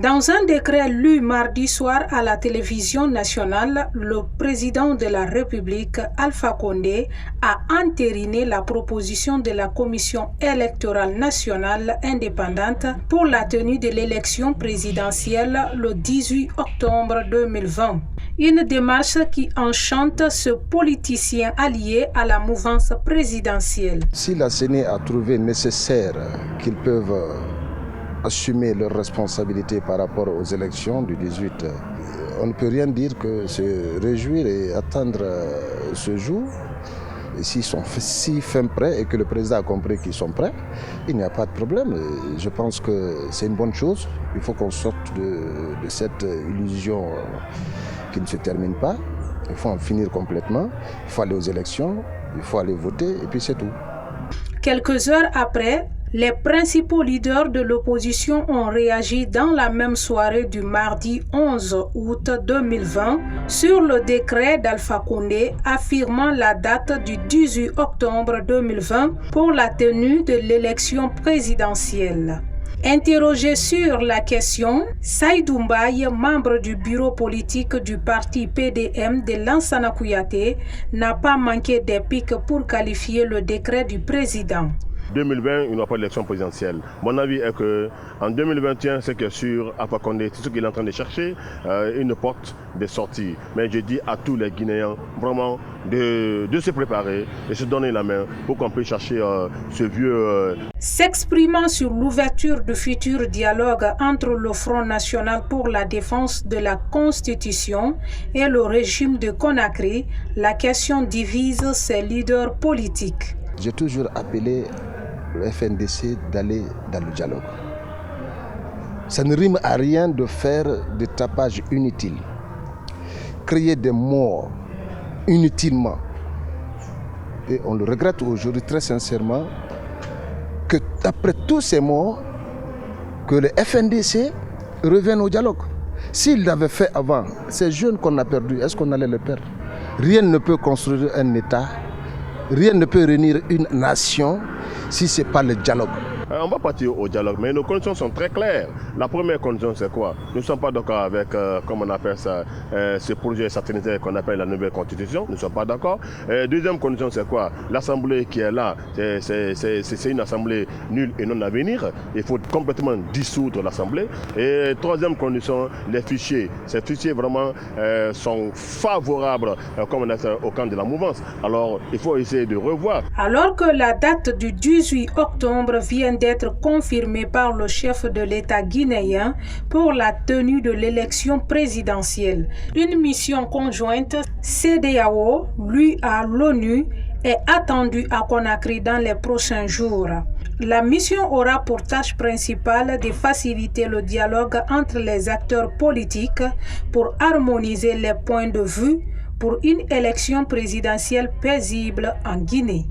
Dans un décret lu mardi soir à la télévision nationale, le président de la République, Alpha Condé, a entériné la proposition de la Commission électorale nationale indépendante pour la tenue de l'élection présidentielle le 18 octobre 2020. Une démarche qui enchante ce politicien allié à la mouvance présidentielle. Si la CENI a trouvé nécessaire qu'ils peuvent assumer leurs responsabilités par rapport aux élections du 18, on ne peut rien dire que se réjouir et attendre ce jour. Et s'ils sont si fin prêts et que le président a compris qu'ils sont prêts, il n'y a pas de problème. Je pense que c'est une bonne chose. Il faut qu'on sorte de cette illusion qui ne se termine pas. Il faut en finir complètement. Il faut aller aux élections, il faut aller voter et puis c'est tout. Quelques heures après, les principaux leaders de l'opposition ont réagi dans la même soirée du mardi 11 août 2020 sur le décret d'Alpha Condé affirmant la date du 18 octobre 2020 pour la tenue de l'élection présidentielle. Interrogé sur la question, Saïdou Mbaye, membre du bureau politique du parti PDM de Lansana Kouyaté, n'a pas manqué d'épique pour qualifier le décret du président. 2020, il n'y aura pas d'élection présidentielle. Mon avis est qu'en 2021, c'est que sur Alpha Condé, c'est ce qu'il est en train de chercher, une porte de sortie. Mais je dis à tous les Guinéens vraiment de se préparer, de se donner la main pour qu'on puisse chercher ce vieux... S'exprimant sur l'ouverture du futur dialogue entre le Front National pour la défense de la Constitution et le régime de Conakry, la question divise ses leaders politiques. J'ai toujours appelé le FNDC d'aller dans le dialogue. Ça ne rime à rien de faire des tapages inutiles, créer des morts inutilement. Et on le regrette aujourd'hui très sincèrement que après tous ces morts, que le FNDC revienne au dialogue. S'il l'avait fait avant, ces jeunes qu'on a perdus, est-ce qu'on allait les perdre? Rien ne peut construire un État. Rien ne peut réunir une nation si ce n'est pas le dialogue. On va partir au dialogue, mais nos conditions sont très claires. La première condition, c'est quoi? Nous ne sommes pas d'accord avec, comme on appelle ça, ce projet satellitaire qu'on appelle la nouvelle constitution. Nous ne sommes pas d'accord. Deuxième condition, c'est quoi? L'assemblée qui est là, c'est une assemblée nulle et non à venir. Il faut complètement dissoudre l'assemblée. Et troisième condition, les fichiers. Ces fichiers vraiment sont favorables, comme on a fait au camp de la mouvance. Alors, il faut essayer de revoir. Alors que la date du 18 octobre vient d'être confirmée par le chef de l'État guinéen pour la tenue de l'élection présidentielle. Une mission conjointe CEDEAO, lui à l'ONU, est attendue à Conakry dans les prochains jours. La mission aura pour tâche principale de faciliter le dialogue entre les acteurs politiques pour harmoniser les points de vue pour une élection présidentielle paisible en Guinée.